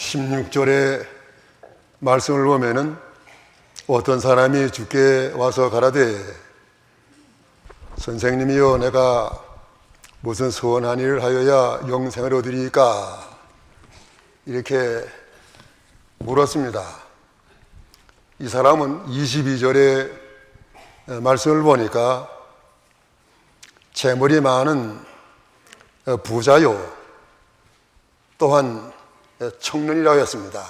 16절의 말씀을 보면은 어떤 사람이 주께 와서 가라되 선생님이여 내가 무슨 선한 일을 하여야 영생을 얻으리까 이렇게 물었습니다. 이 사람은 22절의 말씀을 보니까 재물이 많은 부자요 또한 청년이라고 했습니다.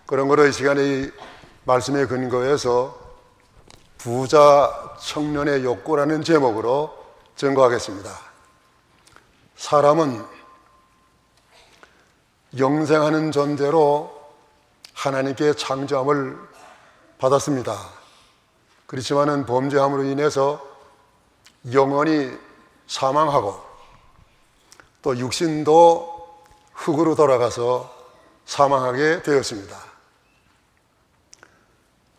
그런 거로 이 시간에 이 말씀에 근거해서 부자 청년의 욕구라는 제목으로 증거하겠습니다. 사람은 영생하는 존재로 하나님께 창조함을 받았습니다. 그렇지만은 범죄함으로 인해서 영혼이 사망하고 또 육신도 흙으로 돌아가서 사망하게 되었습니다.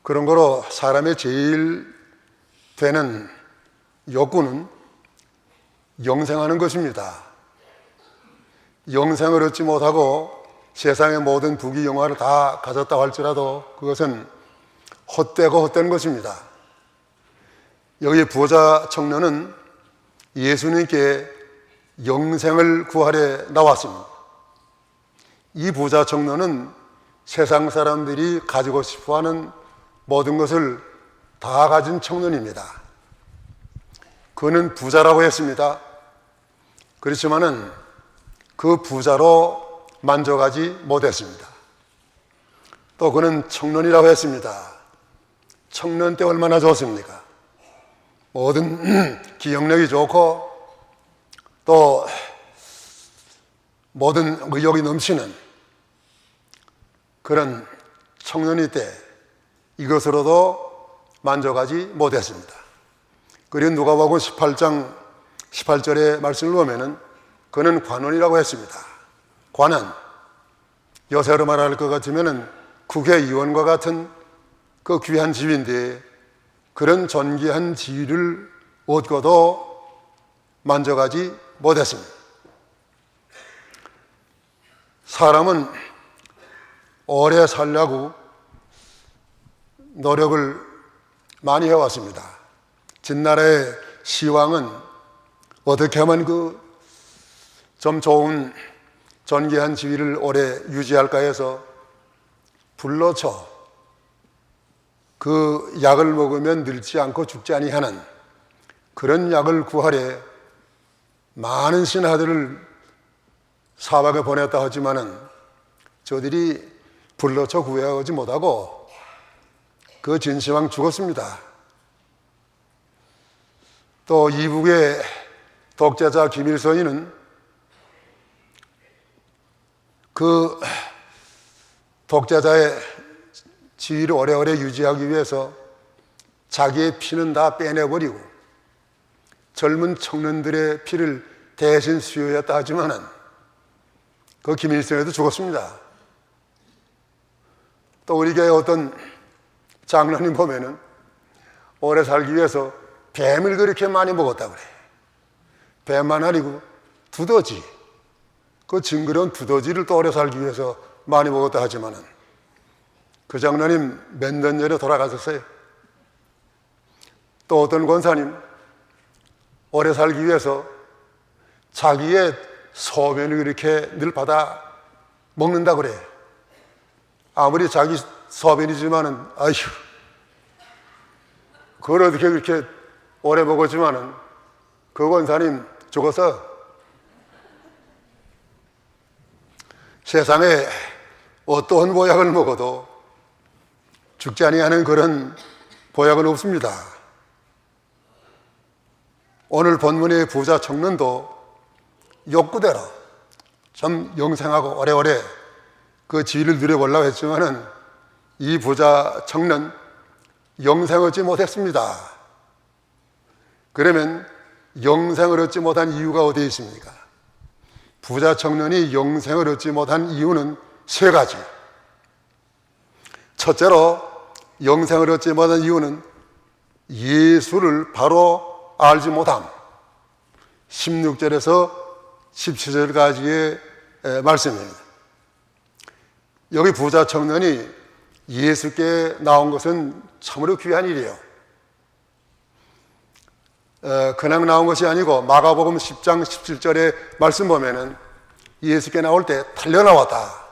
그런 거로 사람의 제일 되는 욕구는 영생하는 것입니다. 영생을 얻지 못하고 세상의 모든 부귀 영화를 다 가졌다고 할지라도 그것은 헛되고 헛된 것입니다. 여기 부자 청년은 예수님께 영생을 구하러 나왔습니다. 이 부자 청년은 세상 사람들이 가지고 싶어하는 모든 것을 다 가진 청년입니다. 그는 부자라고 했습니다. 그렇지만은 그 부자로 만족하지 못했습니다. 또 그는 청년이라고 했습니다. 청년 때 얼마나 좋습니까? 모든 기억력이 좋고 또 모든 의욕이 넘치는 그런 청년이 때 이것으로도 만족하지 못했습니다. 그리고 누가복음 18장 18절의 말씀을 보면은 그는 관원이라고 했습니다. 관원, 요새로 말할 것 같으면은 국회의원과 같은 그 귀한 지위인데 그런 존귀한 지위를 얻고도 만족하지 못했습니다. 사람은 오래 살려고 노력을 많이 해왔습니다. 진나라의 시왕은 어떻게 하면 그 좀 좋은 존귀한 지위를 오래 유지할까 해서 불로초, 그 약을 먹으면 늙지 않고 죽지 아니하는 그런 약을 구하려 많은 신하들을 사박에 보냈다 하지만은 저들이 불로초 구해오지 못하고 그 진시황 죽었습니다. 또 이북의 독재자 김일성이는 그 독재자의 지위를 오래오래 유지하기 위해서 자기의 피는 다 빼내버리고 젊은 청년들의 피를 대신 수여했다 하지만은 그 김일성에도 죽었습니다. 또 우리 교회 어떤 장로님 보면은 오래 살기 위해서 뱀을 그렇게 많이 먹었다고 그래. 뱀만 아니고 두더지, 그 징그러운 두더지를 또 오래 살기 위해서 많이 먹었다 하지만은 그 장로님 몇 년 전에 돌아가셨어요. 또 어떤 권사님 오래 살기 위해서 자기의 소변을 이렇게 늘 받아 먹는다 그래. 아무리 자기 소변이지만은 아휴 그걸 어떻게 그렇게 오래 먹었지만은 그 권사님 죽어서 세상에 어떠한 보약을 먹어도 죽지 아니하는 그런 보약은 없습니다. 오늘 본문의 부자 청년도 욕구대로 좀 영생하고 오래오래 그 지위를 누려보려고 했지만은 이 부자 청년 영생을 얻지 못했습니다. 그러면 영생을 얻지 못한 이유가 어디에 있습니까? 부자 청년이 영생을 얻지 못한 이유는 세 가지. 첫째로 영생을 얻지 못한 이유는 예수를 바로 알지 못함. 16절에서 17절까지의 말씀입니다. 여기 부자 청년이 예수께 나온 것은 참으로 귀한 일이에요. 그냥 나온 것이 아니고 마가복음 10장 17절의 말씀 보면은 예수께 나올 때 달려나왔다.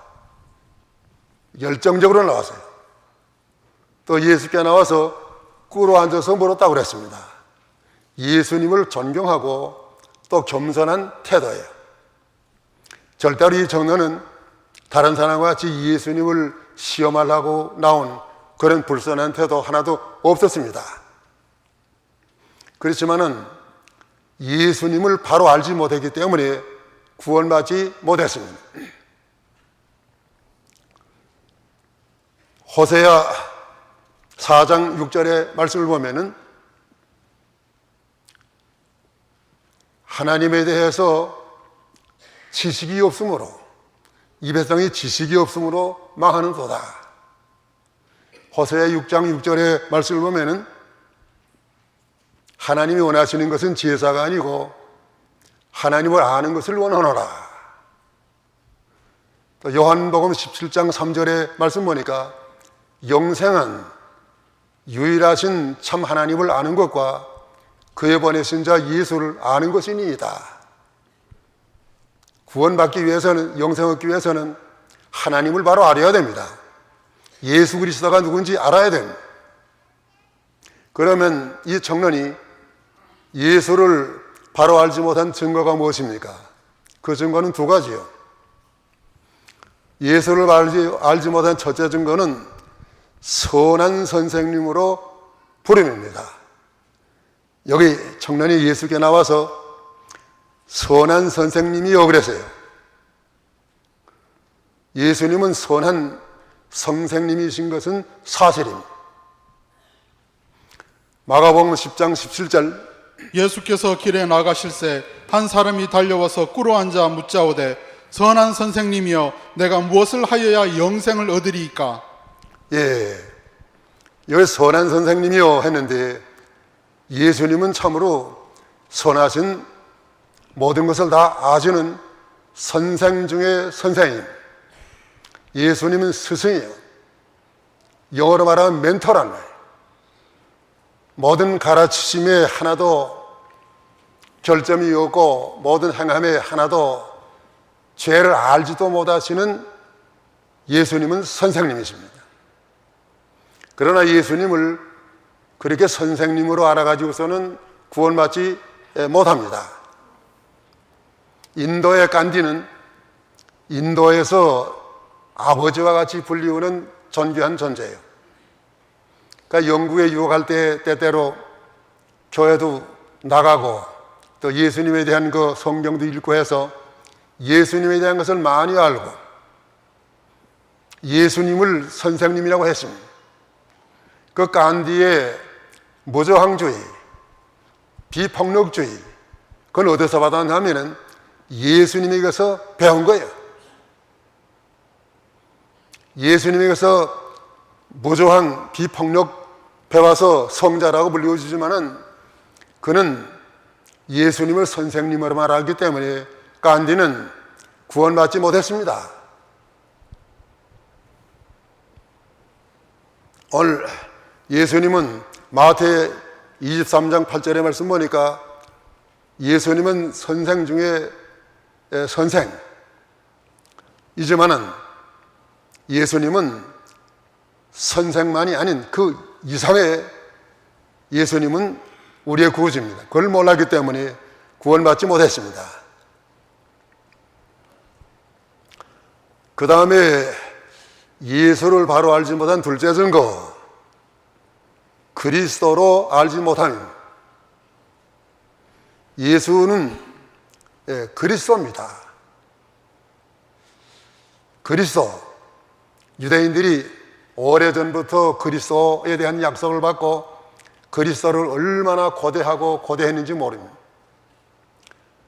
열정적으로 나왔어요. 또 예수께 나와서 꿇어 앉아서 물었다고 그랬습니다. 예수님을 존경하고 또 겸손한 태도예요. 절대로 이 청년은 다른 사람과 같이 예수님을 시험하려고 나온 그런 불순한 태도 하나도 없었습니다. 그렇지만은 예수님을 바로 알지 못했기 때문에 구원받지 못했습니다. 호세아 4장 6절의 말씀을 보면은 하나님에 대해서 지식이 없으므로 이 백성이 지식이 없으므로 망하는도다. 호세아 6장 6절의 말씀을 보면은 하나님이 원하시는 것은 제사가 아니고 하나님을 아는 것을 원하노라. 또 요한복음 17장 3절의 말씀 보니까 영생은 유일하신 참 하나님을 아는 것과 그의 보내신 자 예수를 아는 것이니이다. 구원받기 위해서는, 영생 얻기 위해서는 하나님을 바로 알아야 됩니다. 예수 그리스도가 누군지 알아야 됩니다. 그러면 이 청년이 예수를 바로 알지 못한 증거가 무엇입니까? 그 증거는 두 가지요. 예수를 알지 못한 첫째 증거는 선한 선생님으로 부름입니다. 여기 청년이 예수께 나와서 선한 선생님이요 그랬어요. 예수님은 선한 선생님이신 것은 사실입니다. 마가복음 10장 17절 예수께서 길에 나가실새 한 사람이 달려와서 꿇어 앉아 묻자오되 선한 선생님이여 내가 무엇을 하여야 영생을 얻으리이까? 예, 여기 선한 선생님이요 했는데 예수님은 참으로 선하신 모든 것을 다 아시는 선생 중에 선생님. 예수님은 스승이에요. 영어로 말하면 멘토란 말이에요. 모든 가르치심에 하나도 결점이 없고 모든 행함에 하나도 죄를 알지도 못하시는 예수님은 선생님이십니다. 그러나 예수님을 그렇게 선생님으로 알아가지고서는 구원받지 못합니다. 인도의 간디는 인도에서 아버지와 같이 불리우는 존귀한 존재예요. 그러니까 영국에 유학할 때 때때로 교회도 나가고 또 예수님에 대한 그 성경도 읽고 해서 예수님에 대한 것을 많이 알고 예수님을 선생님이라고 했습니다. 그 간디의 무저항주의, 비폭력주의, 그건 어디서 받았냐면은 예수님에게서 배운 거예요. 예수님에게서 무저항, 비폭력 배워서 성자라고 불리워주지만은 그는 예수님을 선생님으로만 알기 때문에 간디는 구원받지 못했습니다. 오늘 예수님은 마태 23장 8절의 말씀 보니까 예수님은 선생 중에 선생이지만은 예수님은 선생만이 아닌 그 이상의 예수님은 우리의 구주입니다. 그걸 몰랐기 때문에 구원받지 못했습니다. 그 다음에 예수를 바로 알지 못한 둘째 증거, 그리스도로 알지 못함입니다. 예수는 그리스도입니다. 그리스도. 유대인들이 오래전부터 그리스도에 대한 약속을 받고 그리스도를 얼마나 고대하고 고대했는지 모릅니다.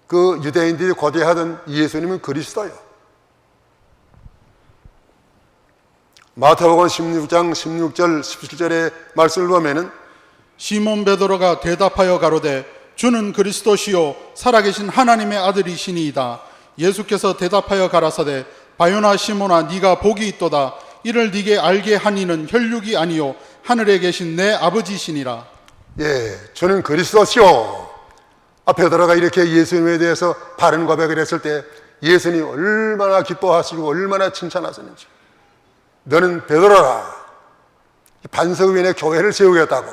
그 유대인들이 고대하던 예수님은 그리스도예요. 마태복음 16장 16절 17절의 말씀을 보면은 시몬 베드로가 대답하여 가로되 주는 그리스도시요 살아계신 하나님의 아들이시니이다. 예수께서 대답하여 가라사대 바요나 시모나 네가 복이 있도다. 이를 네게 알게 하니는 혈육이 아니요 하늘에 계신 내 아버지시니라. 예, 저는 그리스도시요. 베드로가 이렇게 예수님에 대해서 바른 고백을 했을 때 예수님이 얼마나 기뻐하시고 얼마나 칭찬하셨는지. 너는 베드로라. 반석 위에 교회를 세우겠다고,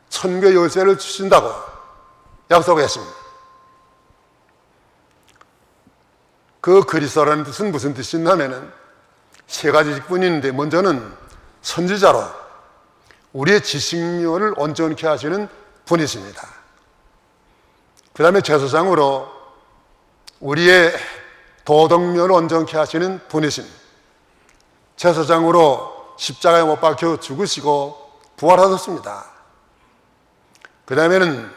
천국의 열쇠를 주신다고 약속했습니다. 그 그리스도라는 뜻은 무슨 뜻이 있냐면은 세 가지뿐 있는데, 먼저는 선지자로 우리의 지식력을 온전케 하시는 분이십니다. 그 다음에 제사장으로 우리의 도덕면을 온전케 하시는 분이십니다. 제사장으로 십자가에 못 박혀 죽으시고 부활하셨습니다. 그 다음에는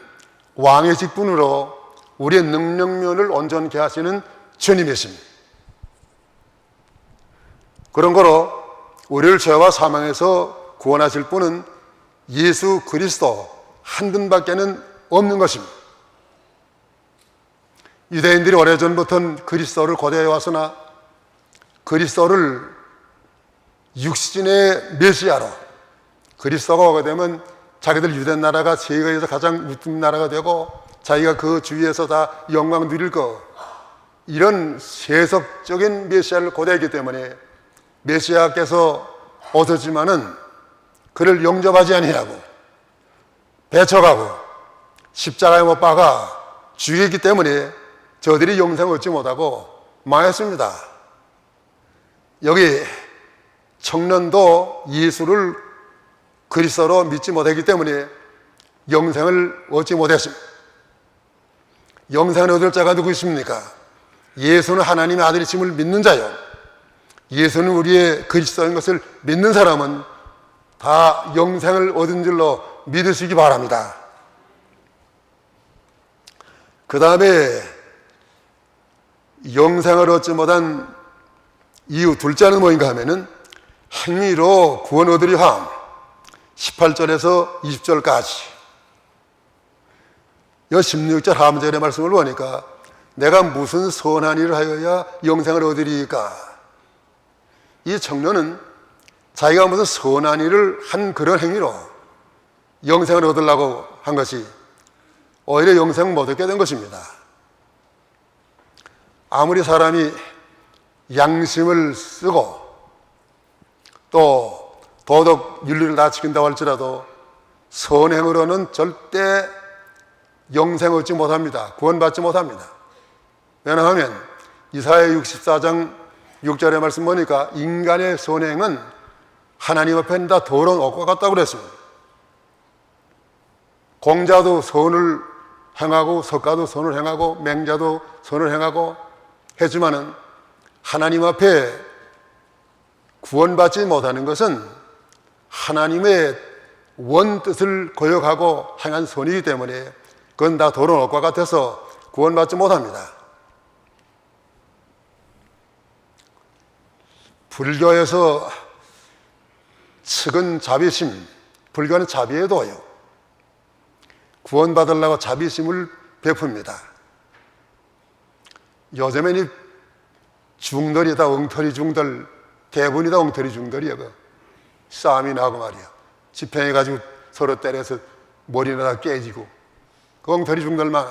왕의 직분으로 우리의 능력면을 온전케 하시는 주님이십니다. 그런 거로 우리를 죄와 사망에서 구원하실 분은 예수 그리스도 한 분밖에는 없는 것입니다. 유대인들이 오래전부터는 그리스도를 고대해 왔으나 그리스도를 육신의 메시아로, 그리스도가 오게 되면 자기들 유대 나라가 세계에서 가장 우뚝 나라가 되고 자기가 그 주위에서 다 영광 누릴 거, 이런 세속적인 메시아를 고대했기 때문에 메시아께서 오셨지만은 그를 영접하지 아니하고 배척하고 십자가에 못 박아 죽였기 때문에 저들이 영생을 얻지 못하고 망했습니다. 여기 청년도 예수를 그리스도로 믿지 못했기 때문에 영생을 얻지 못했습니다. 영생을 얻을 자가 누구 있습니까? 예수는 하나님의 아들이심을 믿는 자요, 예수는 우리의 그리스도인 것을 믿는 사람은 다 영생을 얻은 줄로 믿으시기 바랍니다. 그 다음에 영생을 얻지 못한 이유 둘째는 뭐인가 하면은 행위로 구원 얻으려 함. 18절에서 20절까지 이 16절 하반절의 말씀을 보니까 내가 무슨 선한 일을 하여야 영생을 얻으리까? 이 청년은 자기가 무슨 선한 일을 한 그런 행위로 영생을 얻으려고 한 것이 오히려 영생을 못 얻게 된 것입니다. 아무리 사람이 양심을 쓰고 또 도덕 윤리를 다 지킨다고 할지라도 선행으로는 절대 영생 얻지 못합니다. 구원받지 못합니다. 왜냐하면 이사야 64장 6절의 말씀 보니까 인간의 선행은 하나님 앞에는 다 더러운 옷과 같다고 그랬습니다. 공자도 선을 행하고 석가도 선을 행하고 맹자도 선을 행하고 했지만은 하나님 앞에 구원받지 못하는 것은 하나님의 원뜻을 거역하고 행한 선이기 때문에 그건 다 더러운 옷과 같아서 구원받지 못합니다. 불교에서 측은 자비심, 불교는 자비의 도요, 구원받으려고 자비심을 베풉니다. 요즘엔 이 중들이 다 엉터리 중들, 대부분이 다 엉터리 중들이야. 싸움이 나고 말이야. 지팽해가지고 서로 때려서 머리나 다 깨지고, 그 엉터리 중들만.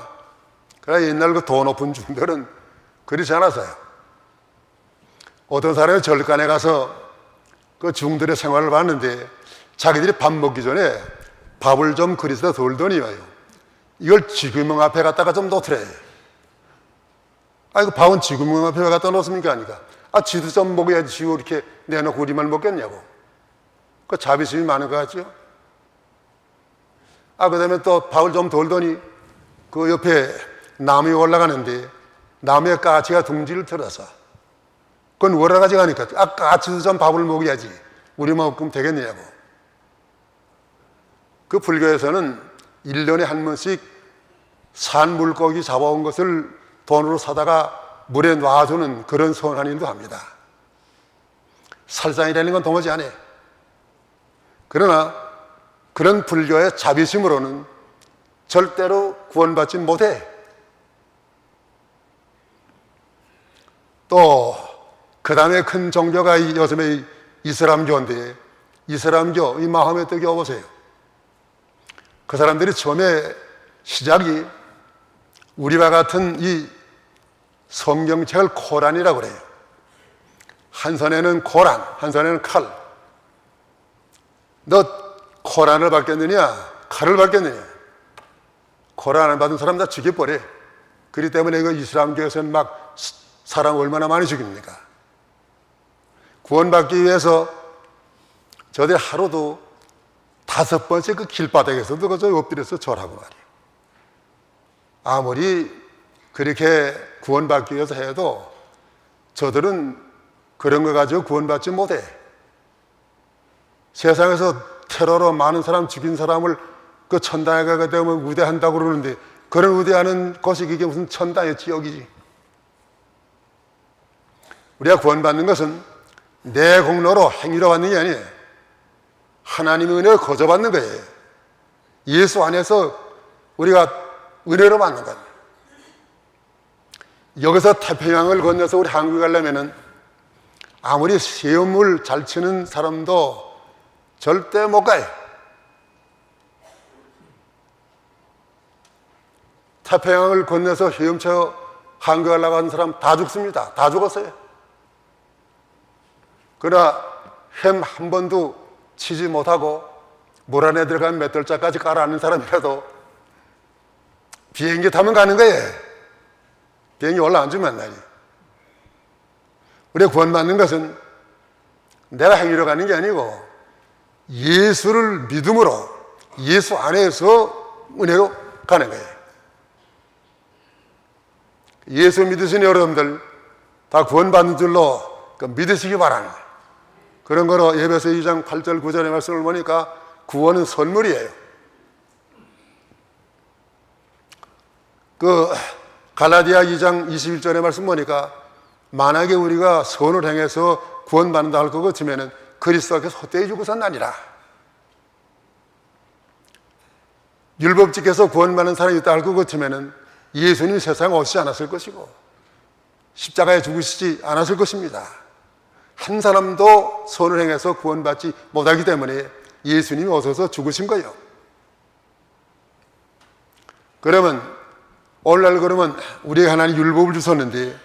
그래, 옛날 그 돈 높은 중들은 그렇지 않았어요. 어떤 사람이 절간에 가서 그 중들의 생활을 봤는데 자기들이 밥 먹기 전에 밥을 좀 그리스도 돌더니 와요. 이걸 쥐구멍 앞에 갖다가 좀 놓더래. 이거 밥은 쥐구멍 앞에 갖다 놓습니까? 하니까 쥐도 좀 먹어야지 쥐고 이렇게 내놓고 우리만 먹겠냐고. 그 자비심이 많은 것 같죠? 그 다음에 또 밥을 좀 돌더니 그 옆에 나무에 올라가는데 나무에 까치가 둥지를 틀어서 그건 월화가지 가니까 까치도 좀 밥을 먹어야지 우리만 먹으면 되겠느냐고. 그 불교에서는 1년에 한 번씩 산 물고기 잡아온 것을 돈으로 사다가 물에 놔주는 그런 선한 일도 합니다. 살상이라는 건 도무지 안 해. 그러나 그런 불교의 자비심으로는 절대로 구원받지 못해. 또 그 다음에 큰 종교가 이 요즘의 이슬람교인데, 이슬람교, 이 마호메트 교 보세요. 그 사람들이 처음에 시작이 우리와 같은 이 성경책을 코란이라고 그래요. 한 손에는 코란, 한 손에는 칼. 너 코란을 받겠느냐, 칼을 받겠느냐? 코란을 받은 사람 다 죽여버려. 그렇기 때문에 이거 이슬람교에서는 막 사람 얼마나 많이 죽입니까? 구원받기 위해서 저들 하루도 5번째 그 길바닥에서도 그저 엎드려서 절하고 말이에요. 아무리 그렇게 구원받기 위해서 해도 저들은 그런 거 가지고 구원받지 못해. 세상에서 테러로 많은 사람 죽인 사람을 그 천당에 가게 되면 우대한다고 그러는데, 그런 우대하는 것이 그게 무슨 천당의 지옥이지. 우리가 구원받는 것은 내 공로로 행위로 받는 게 아니에요. 하나님의 은혜를 거저 받는 거예요. 예수 안에서 우리가 은혜로 받는 거예요. 여기서 태평양을 건너서 우리 한국에 가려면은 아무리 시험을 잘 치는 사람도 절대 못 가요. 태평양을 건너서 헤엄쳐 한국에 가려고 하는 사람 다 죽습니다. 다 죽었어요. 그러나 햄 한 번도 치지 못하고 물 안에 들어간 맷돌짝까지 깔아앉는 사람이라도 비행기 타면 가는 거예요. 비행기 올라앉으면 나지. 우리가 구원받는 것은 내가 행위로 가는 게 아니고 예수를 믿음으로, 예수 안에서 은혜로 가는 거예요. 예수 믿으신 여러분들 다 구원받는 줄로 믿으시기 바랍니다. 그런 거로 에베소 2장 8절 9절의 말씀을 보니까 구원은 선물이에요. 그 갈라디아 2장 21절의 말씀 보니까 만약에 우리가 선을 행해서 구원받는다 할 것 같으면 그리스도께서 헛되이 죽으셨나니라. 율법직에서 구원받는 사람이 있다 할 것 같으면 예수님이 세상에 오시지 않았을 것이고 십자가에 죽으시지 않았을 것입니다. 한 사람도 선을 행해서 구원받지 못하기 때문에 예수님이 오셔서 죽으신 거예요. 그러면 오늘날 그러면 우리에게 하나님 율법을 주셨는데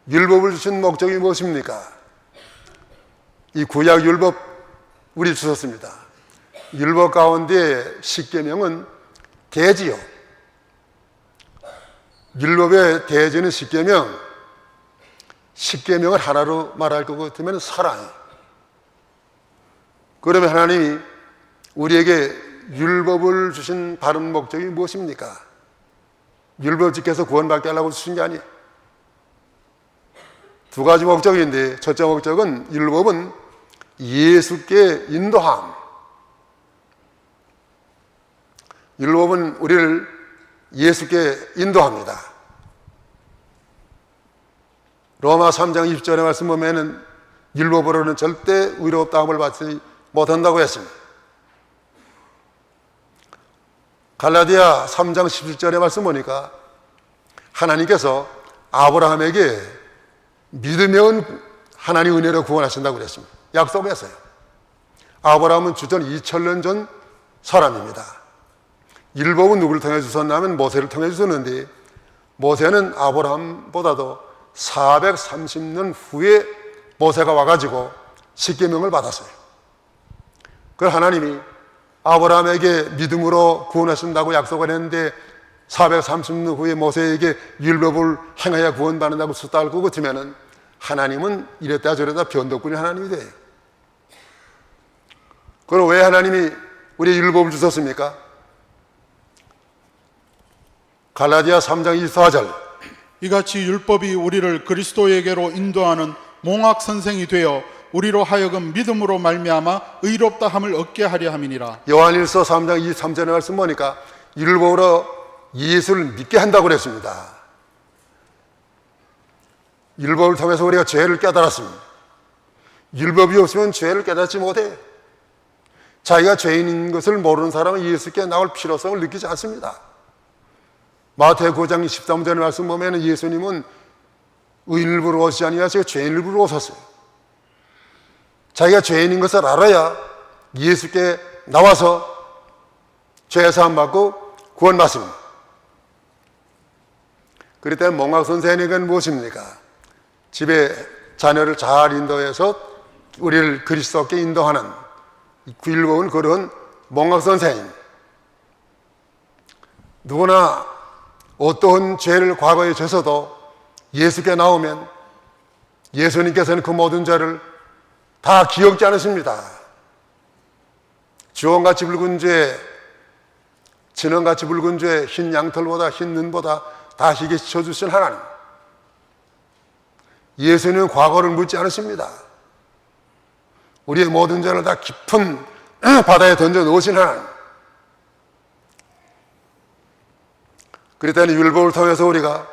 율법을 주신 목적이 무엇입니까? 이 구약 율법 우리 주셨습니다. 율법 가운데 십계명은 대지요. 율법의 대지는 십계명. 십계명을 하나로 말할 것 같으면 사랑. 그러면 하나님이 우리에게 율법을 주신 바른 목적이 무엇입니까? 율법 지켜서 구원받게 하려고 주신 게 아니에요. 두 가지 목적인데, 첫째 목적은 율법은 예수께 인도함. 율법은 우리를 예수께 인도합니다. 로마 3장 20절의 말씀 보면은 율법으로는 절대 의롭다함을 받지 못한다고 했습니다. 갈라디아 3장 17절의 말씀 보니까 하나님께서 아브라함에게 믿으면 하나님 은혜로 구원하신다고 그랬습니다. 약속했어요. 아브라함은 주전 2000년 전 사람입니다. 율법은 누구를 통해 주셨냐면 모세를 통해 주셨는데 모세는 아브라함보다도 430년 후에 모세가 와가지고 십계명을 받았어요. 그 하나님이 아브라함에게 믿음으로 구원하신다고 약속을 했는데 430년 후에 모세에게 율법을 행하여 구원받는다고 썼다 할 것 같으면 하나님은 이랬다 저랬다 변덕꾼이 하나님이 돼요. 그럼 왜 하나님이 우리 율법을 주셨습니까? 갈라디아 3장 24절 이같이 율법이 우리를 그리스도에게로 인도하는 몽학 선생이 되어 우리로 하여금 믿음으로 말미암아 의롭다 함을 얻게 하려 함이니라. 요한일서 3장 23절의 말씀 보니까 율법으로 예수를 믿게 한다고 그랬습니다. 율법을 통해서 우리가 죄를 깨달았습니다. 율법이 없으면 죄를 깨닫지 못해. 자기가 죄인인 것을 모르는 사람은 예수께 나올 필요성을 느끼지 않습니다. 마태복음 9장 13절의 말씀 보면 예수님은 의인을 부르러 오시지 아니하시고 죄인을 부르러 오셨어요. 자기가 죄인인 것을 알아야 예수께 나와서 죄 사함 받고 구원받습니다. 그럴 때 몽학 선생님은 무엇입니까? 집에 자녀를 잘 인도해서 우리를 그리스도께 인도하는 율법은 그런 몽학 선생님. 누구나 어떤 죄를 과거에 져서도 예수께 나오면 예수님께서는 그 모든 죄를 다 기억지 않으십니다. 주홍같이 붉은 죄, 진홍같이 붉은 죄, 흰 양털보다 흰 눈보다 다 희게 씻어주신 하나님. 예수님은 과거를 묻지 않으십니다. 우리의 모든 죄를 다 깊은 바다에 던져 놓으신 하나님. 그럴 때는 율법을 통해서 우리가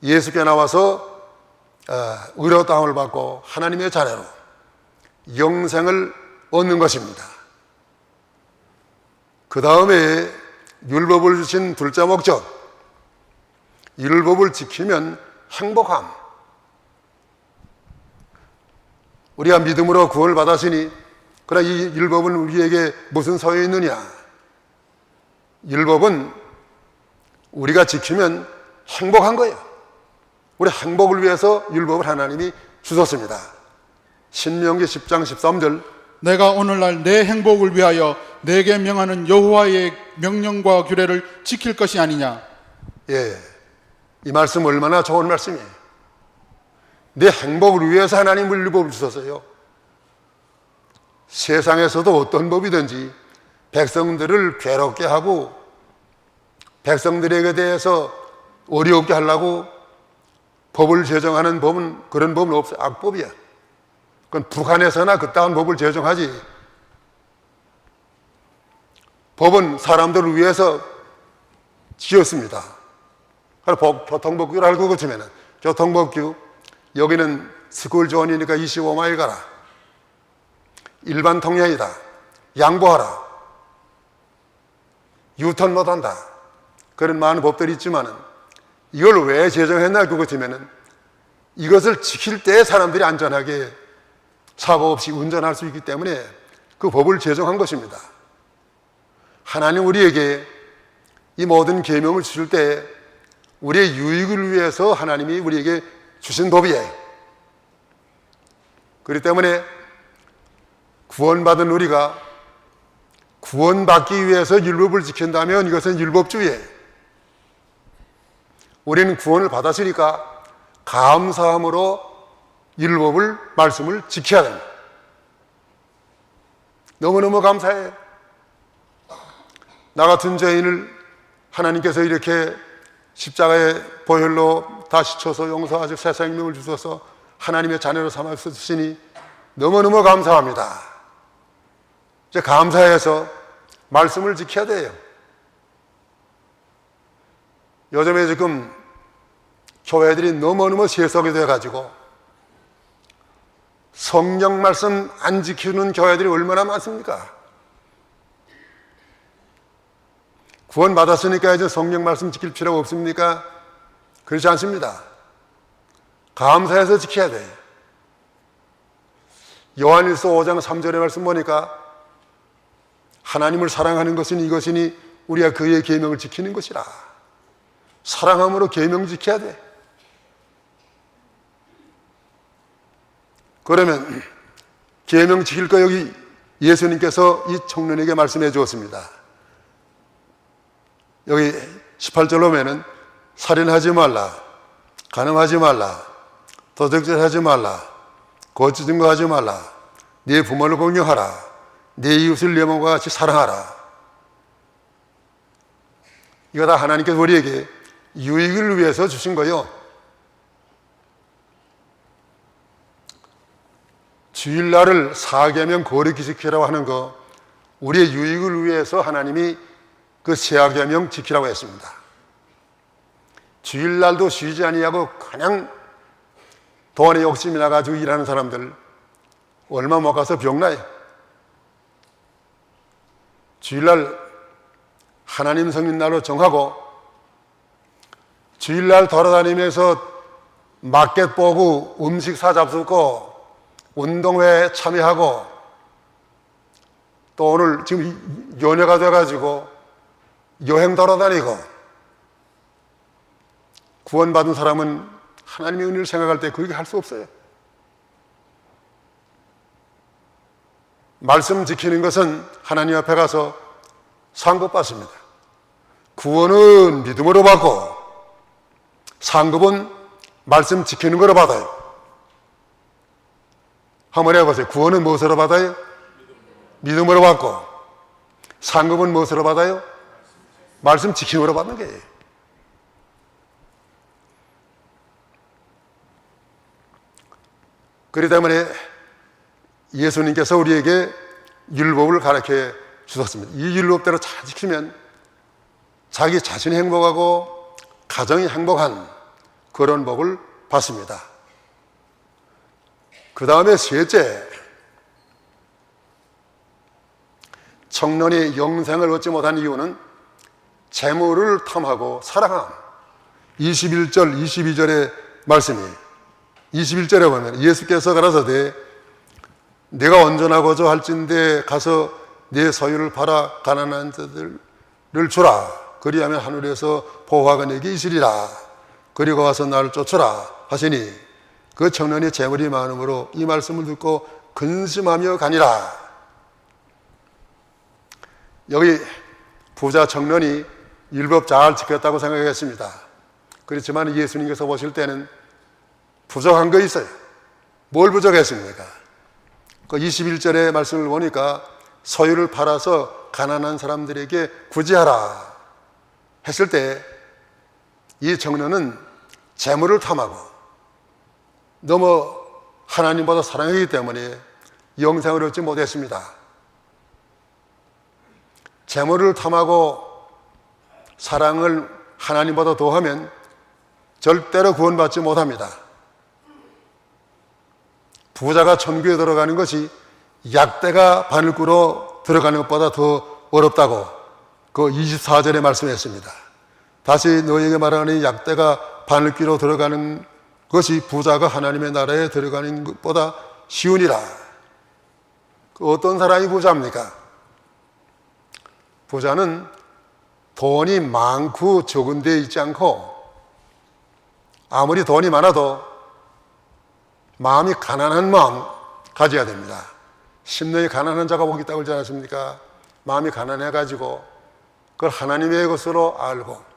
예수께 나와서 의롭다함을 받고 하나님의 자녀로 영생을 얻는 것입니다. 그 다음에 율법을 주신 둘째 목적, 율법을 지키면 행복함. 우리가 믿음으로 구원을 받았으니 그러나 이 율법은 우리에게 무슨 소용이 있느냐? 율법은 우리가 지키면 행복한 거예요. 우리 행복을 위해서 율법을 하나님이 주셨습니다. 신명기 10장 13절, 내가 오늘날 내 행복을 위하여 내게 명하는 여호와의 명령과 규례를 지킬 것이 아니냐. 예, 이 말씀 얼마나 좋은 말씀이에요. 내 행복을 위해서 하나님 율법을 주셨어요. 세상에서도 어떤 법이든지 백성들을 괴롭게 하고 백성들에게 대해서 어려웠게 하려고 법을 제정하는 법은, 그런 법은 없어요. 악법이야. 그건 북한에서나 그따운 법을 제정하지. 법은 사람들을 위해서 지었습니다. 교통법규를 알고 그치면은 교통법규, 여기는 스쿨존이니까 25마일 가라. 일반 통행이다. 양보하라. 유턴 못한다. 그런 많은 법들이 있지만은 이걸 왜 제정했나 그것이면은 이것을 지킬 때 사람들이 안전하게 사고 없이 운전할 수 있기 때문에 그 법을 제정한 것입니다. 하나님 우리에게 이 모든 계명을 주실 때 우리의 유익을 위해서 하나님이 우리에게 주신 법이에요. 그렇기 때문에 구원받은 우리가 구원받기 위해서 율법을 지킨다면 이것은 율법주의예요. 우리는 구원을 받았으니까 감사함으로 율법을, 말씀을 지켜야 됩니다. 너무너무 감사해요. 나 같은 죄인을 하나님께서 이렇게 십자가의 보혈로 다시 쳐서 용서하시고 새 생명을 주셔서 하나님의 자녀로 삼아 주시니 너무너무 감사합니다. 이제 감사해서 말씀을 지켜야 돼요. 요즘에 지금 교회들이 너무너무 세속이 되어가지고 성경 말씀 안 지키는 교회들이 얼마나 많습니까? 구원 받았으니까 이제 성경 말씀 지킬 필요가 없습니까? 그렇지 않습니다. 감사해서 지켜야 돼요. 요한일서 5장 3절의 말씀 보니까 하나님을 사랑하는 것은 이것이니 우리가 그의 계명을 지키는 것이라. 사랑함으로 계명 지켜야 돼. 그러면 계명 지킬 거 여기 예수님께서 이 청년에게 말씀해 주었습니다. 여기 18절로 보면은 살인하지 말라, 간음하지 말라, 도적질하지 말라, 거짓 증거하지 말라, 네 부모를 공경하라, 네 이웃을 네 몸과 같이 사랑하라. 이거 다 하나님께서 우리에게 유익을 위해서 주신 거요. 주일날을 사계명 거룩히 지키라고 하는 거, 우리의 유익을 위해서 하나님이 그 세계명 지키라고 했습니다. 주일날도 쉬지 아니하고 그냥 돈에 욕심이 나가지고 일하는 사람들 얼마 못 가서 병나요. 주일날 하나님 성인날로 정하고 주일날 돌아다니면서 마켓 보고 음식 사 잡수고 운동회에 참여하고 또 오늘 지금 연예가 돼가지고 여행 돌아다니고 구원받은 사람은 하나님의 은혜를 생각할 때 그렇게 할 수 없어요. 말씀 지키는 것은 하나님 앞에 가서 상급받습니다. 구원은 믿음으로 받고 상급은 말씀 지키는 거로 받아요. 한번 해보세요. 구원은 무엇으로 받아요? 믿음으로 받고 상급은 무엇으로 받아요? 말씀 지킴으로 받는 거예요. 그렇기 때문에 예수님께서 우리에게 율법을 가르쳐 주셨습니다. 이 율법대로 잘 지키면 자기 자신이 행복하고 가정이 행복한 그런 복을 받습니다. 그 다음에 셋째, 청년이 영생을 얻지 못한 이유는 재물을 탐하고 사랑함. 21절, 22절의 말씀이 21절에 보면 예수께서 가라사대 내가 온전하고자 할진대 가서 내 소유를 팔아 가난한 자들을 주라. 그리하면 하늘에서 보화가 내게 있으리라. 그리고 와서 나를 쫓으라 하시니 그 청년이 재물이 많음으로 이 말씀을 듣고 근심하며 가니라. 여기 부자 청년이 율법 잘 지켰다고 생각했습니다. 그렇지만 예수님께서 보실 때는 부족한 거 있어요. 뭘 부족했습니까? 그 21절의 말씀을 보니까 소유를 팔아서 가난한 사람들에게 구제하라 했을 때 이 청년은 재물을 탐하고 너무 하나님보다 사랑하기 때문에 영생을 얻지 못했습니다. 재물을 탐하고 사랑을 하나님보다 더하면 절대로 구원받지 못합니다. 부자가 천국에 들어가는 것이 약대가 바늘 꿇어 들어가는 것보다 더 어렵다고 그 24절에 말씀했습니다. 다시 너희에게 말하니 약대가 바늘 꿇어 들어가는 것이 부자가 하나님의 나라에 들어가는 것보다 쉬우니라. 어떤 사람이 부자입니까? 부자는 돈이 많고 적은 데 있지 않고 아무리 돈이 많아도 마음이 가난한 마음 가져야 됩니다. 심령이 가난한 자가 복이 있다고 그러지 않았습니까? 마음이 가난해가지고 그걸 하나님의 것으로 알고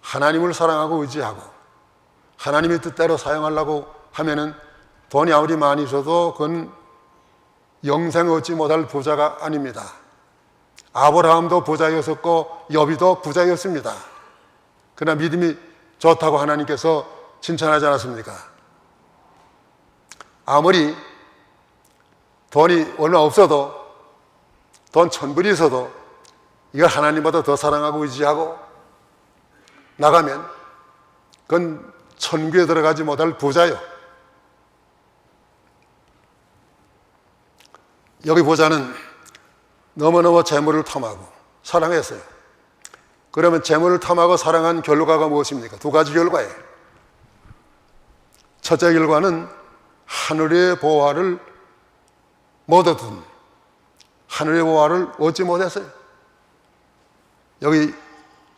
하나님을 사랑하고 의지하고 하나님의 뜻대로 사용하려고 하면은 돈이 아무리 많이 있어도 그건 영생 얻지 못할 부자가 아닙니다. 아브라함도 부자였었고 욥이도 부자였습니다. 그러나 믿음이 좋다고 하나님께서 칭찬하지 않았습니까? 아무리 돈이 얼마 없어도 돈 1000불이 있어도 이걸 하나님보다 더 사랑하고 의지하고 나가면 그건 천국에 들어가지 못할 부자요. 여기 부자는 너무너무 재물을 탐하고 사랑했어요. 그러면 재물을 탐하고 사랑한 결과가 무엇입니까? 두 가지 결과예요. 첫째 결과는 하늘의 보화를 못 얻은, 하늘의 보화를 얻지 못했어요. 여기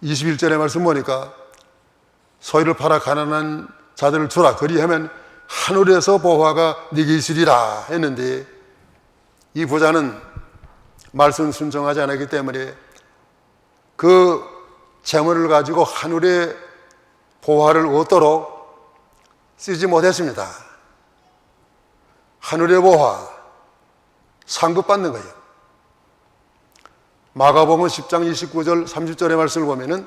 21절의 말씀 보니까 소유를 팔아 가난한 자들을 주라. 그리하면 하늘에서 보화가 네게 있으리라 했는데 이 부자는 말씀 순종하지 않았기 때문에 그 재물을 가지고 하늘의 보화를 얻도록 쓰지 못했습니다. 하늘의 보화, 상급받는 거예요. 마가복음 10장 29절 30절의 말씀을 보면은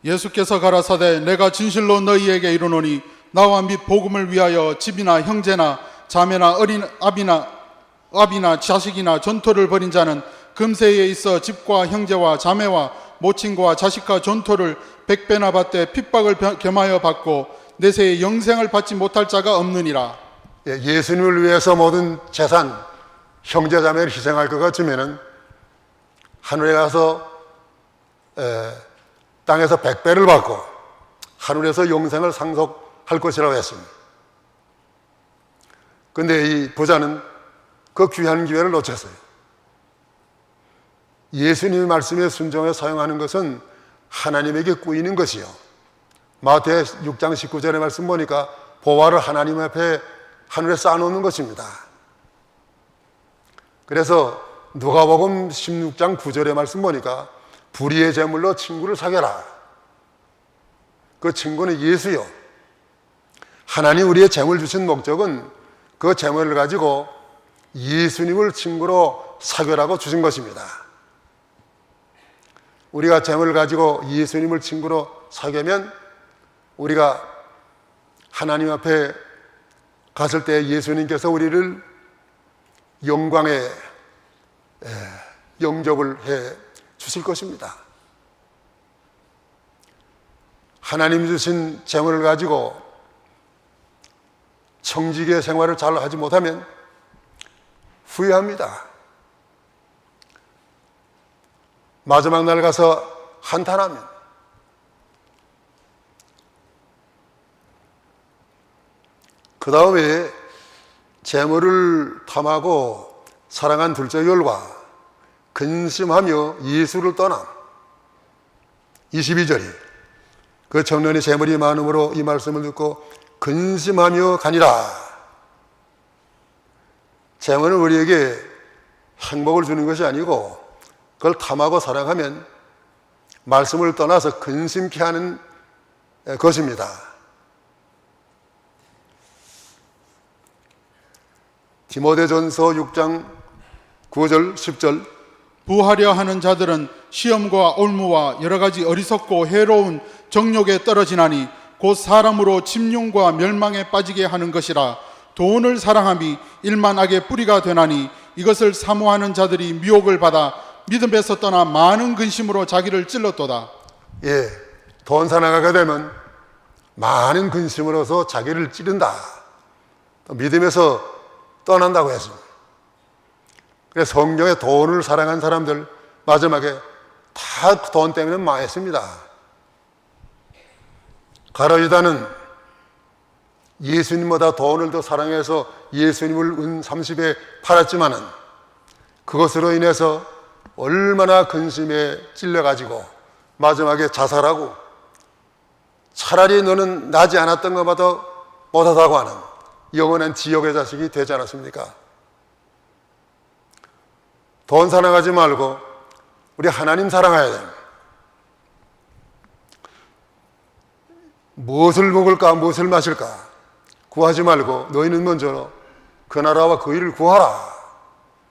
예수께서 가라사대 내가 진실로 너희에게 이르노니 나와 및 복음을 위하여 집이나 형제나 자매나 어린 아비나 자식이나 전토를 벌인 자는 금세에 있어 집과 형제와 자매와 모친과 자식과 전토를 100배나 받되 핍박을 겸하여 받고 내세에 영생을 받지 못할 자가 없느니라. 예수님을 위해서 모든 재산, 형제 자매를 희생할 것 같으면은 하늘에 가서 땅에서 100배를 받고 하늘에서 영생을 상속할 것이라고 했습니다. 근데 이 부자는 그 귀한 기회를 놓쳤어요. 예수님의 말씀에 순종해 사용하는 것은 하나님에게 꾸이는 것이요. 마태 6장 19절의 말씀 보니까 보화를 하나님 앞에 하늘에 쌓아놓는 것입니다. 그래서 누가복음 16장 9절의 말씀 보니까 불의의 제물로 친구를 사귀라. 그 친구는 예수요. 하나님 우리의 재물 주신 목적은 그 재물을 가지고 예수님을 친구로 사귀라고 주신 것입니다. 우리가 재물을 가지고 예수님을 친구로 사귀면 우리가 하나님 앞에 갔을 때 예수님께서 우리를 영광에 영접을 해 주실 것입니다. 하나님 주신 재물을 가지고 청지기의 생활을 잘 하지 못하면 후회합니다. 마지막 날 가서 한탄하면 그 다음에 재물을 탐하고 사랑한 둘째 열과 근심하며 예수를 떠남. 22절이 그 청년의 재물이 많음으로 이 말씀을 듣고 근심하며 가니라. 재물은 우리에게 행복을 주는 것이 아니고 그걸 탐하고 사랑하면 말씀을 떠나서 근심케 하는 것입니다. 디모데전서 6장 9절 10절 부하려 하는 자들은 시험과 올무와 여러 가지 어리석고 해로운 정욕에 떨어지나니 곧 사람으로 침륜과 멸망에 빠지게 하는 것이라. 돈을 사랑함이 일만 악의 뿌리가 되나니 이것을 사모하는 자들이 미혹을 받아 믿음에서 떠나 많은 근심으로 자기를 찔렀도다. 예, 돈 사랑하게 되면 많은 근심으로서 자기를 찌른다. 믿음에서 떠난다고 했습니다. 그래서 성경에 돈을 사랑한 사람들 마지막에 다 돈 때문에 망했습니다. 가룟유다는 예수님보다 돈을 더 사랑해서 예수님을 은 30에 팔았지만은 그것으로 인해서 얼마나 근심에 찔려가지고 마지막에 자살하고 차라리 너는 나지 않았던 것보다 못하다고 하는 영원한 지옥의 자식이 되지 않았습니까? 돈 사랑하지 말고 우리 하나님 사랑해야 됩니다. 무엇을 먹을까 무엇을 마실까 구하지 말고 너희는 먼저 그 나라와 그 일을 구하라.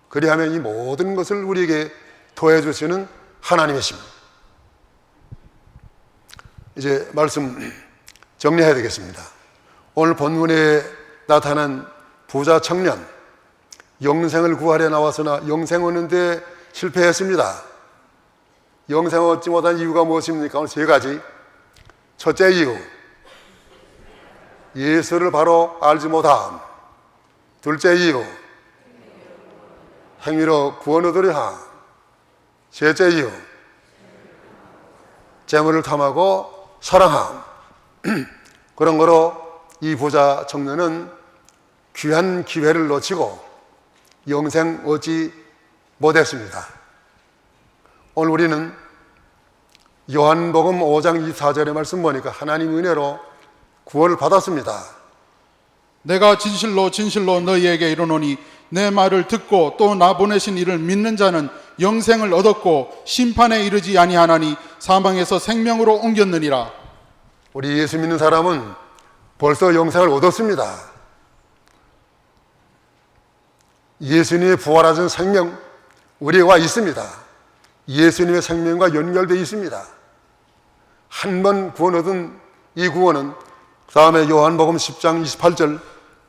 그리하면 이 모든 것을 우리에게 더해 주시는 하나님이십니다. 이제 말씀 정리해야 되겠습니다. 오늘 본문에 나타난 부자 청년, 영생을 구하려 나왔으나 영생 얻는데 실패했습니다. 영생 얻지 못한 이유가 무엇입니까? 오늘 세 가지. 첫째 이유, 예수를 바로 알지 못함. 둘째 이유, 행위로 구원 얻으려 함. 셋째 이유, 재물을 탐하고 사랑함. 그런 거로 이 부자 청년은 귀한 기회를 놓치고 영생 얻지 못했습니다. 오늘 우리는 요한복음 5장 24절의 말씀 보니까 하나님 은혜로 구원을 받았습니다. 내가 진실로 진실로 너희에게 이르노니 내 말을 듣고 또 나 보내신 이를 믿는 자는 영생을 얻었고 심판에 이르지 아니하나니 사망에서 생명으로 옮겼느니라. 우리 예수 믿는 사람은 벌써 영생을 얻었습니다. 예수님의 부활하신 생명 우리와 있습니다. 예수님의 생명과 연결되어 있습니다. 한 번 구원 얻은 이 구원은 다음에 요한복음 10장 28절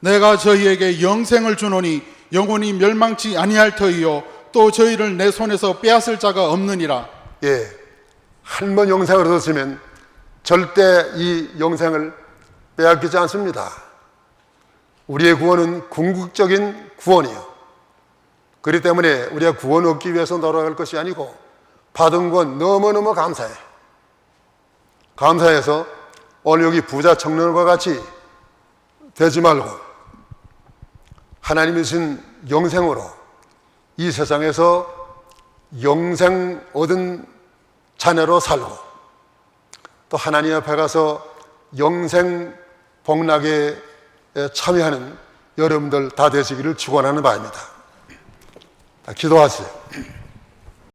내가 저희에게 영생을 주노니 영원히 멸망치 아니할 터이요 또 저희를 내 손에서 빼앗을 자가 없느니라. 예, 한 번 영생을 얻었으면 절대 이 영생을 빼앗기지 않습니다. 우리의 구원은 궁극적인 구원이요. 그렇기 때문에 우리가 구원 얻기 위해서 노력할 것이 아니고 받은 건 너무너무 감사해. 감사해서 오늘 여기 부자 청년과 같이 되지 말고 하나님이 주신 영생으로 이 세상에서 영생 얻은 자녀로 살고 또 하나님 앞에 가서 영생 복락에 참여하는 여러분들 다 되시기를 축원하는 바입니다. 기도하세요.